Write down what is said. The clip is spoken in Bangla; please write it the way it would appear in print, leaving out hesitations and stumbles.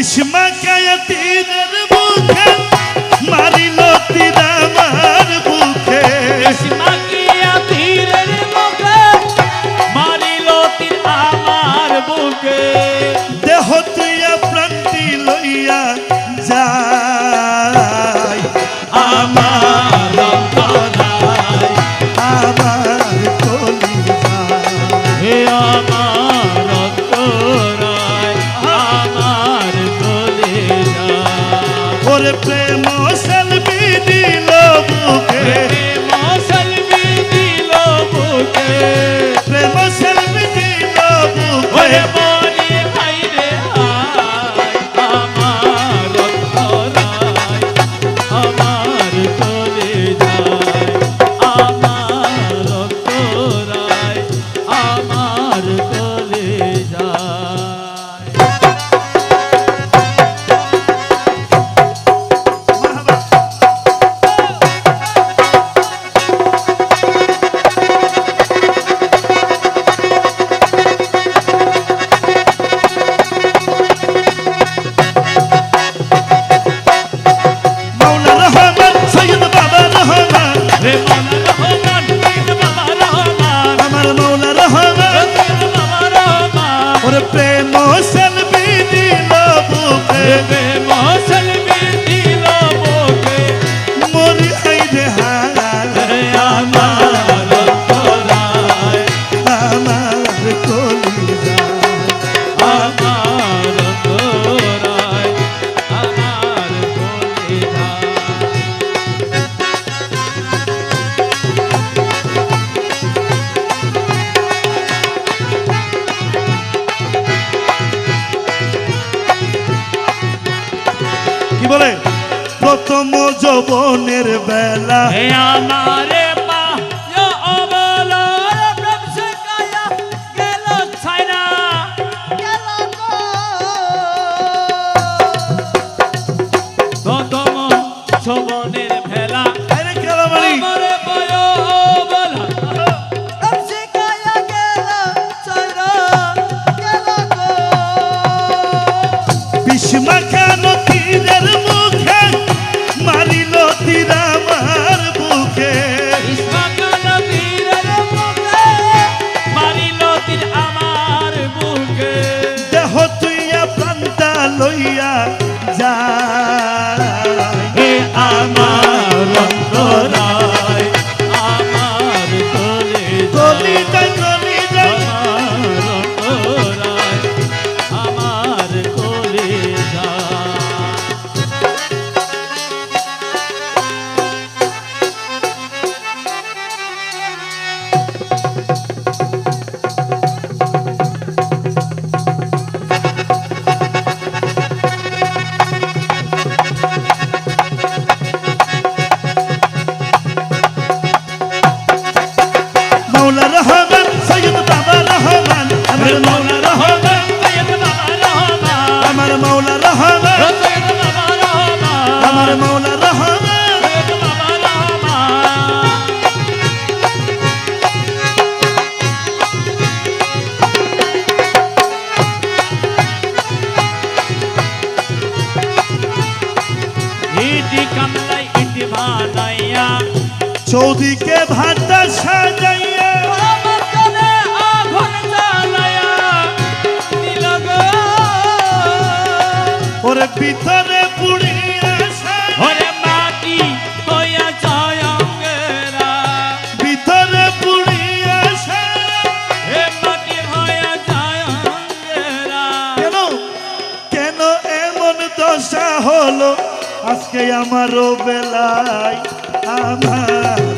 বিস্মাকায়া তীরের মুখে মারিল তীর আমার বুকে বিস্মাকায়া তীরের মুখে মারিল তীর আমার বুকে দেহ তুইয়া প্রাণটি লইয়া যাই আমার অন্তরায় আমার কলিজা হে আমার অন্তরায় আমার কলিজা ওরে প্রেম সেলবি দিল বুকে প্রেম সেলবি দিল বুকে প্রেম সেলবি দিল বুকে ওরে মরি ভাই রে আমার অন্তরায় আমার কলিজায় আমার অন্তরায় আমার কলিজায় মাওলা রহমান সৈয়দ বাবা রহমান রে মাওলা রহমান পীর বাবা রহমান আমার মাওলা রহমান পীর বাবা রহমান ওরে প্রেম সেলবি দিল বুকে প্রেম সেলবি দিল বুকে মরি আইরে হায় হে আমার অন্তরায় আমার কলিজা আমার অন্তরায় আমার কলিজায় কি বলে প্রথম যৌবনের বেলা হে আমারে মা ইয়া অবলার প্রেম শিখায়া গেল ছাইরা গেল গো প্রথম যৌবনের ভেলা আরে কালামারি আমারে বয় অবলা প্রেম শিখায়া গেল ছাইরা গেল গো বিস্মাকানো তীরের মুখে মারিল তীর আমার বুকে ইসমাকাল বীরের মুখে মারিল তীর আমার বুকে দেহ তুইয়া প্রাণটা লইয়া যাই হে আমার অন্তরায় আমার কলিজা কলিজা কলিজা আমার অন্তরায় আমার কলিজা মাওলা রহমান সৈয়দ বাবা রহমান আমার মাওলা রহমান সৈয়দ বাবা রহমান আমার মাওলা রহমান সৈয়দ বাবা রহমান আমার মাওলা রহমান সৈয়দ বাবা রহমান ইটি কামলাই ইটি বানাইয়া চৌদিকে ভাতা সাজাইয়া আমার কানে আগুন জ্বালায়া দিল গো ওরে ভিতরে পুড়িয়া ওরে মাটি হইয়া যায় অঙ্গেরা ভিতরে পুড়িয়া হে মাটি হইয়া যায় অঙ্গেরা কেন কেন এমন দশা হলো আজকে আমারও বেলায় আমার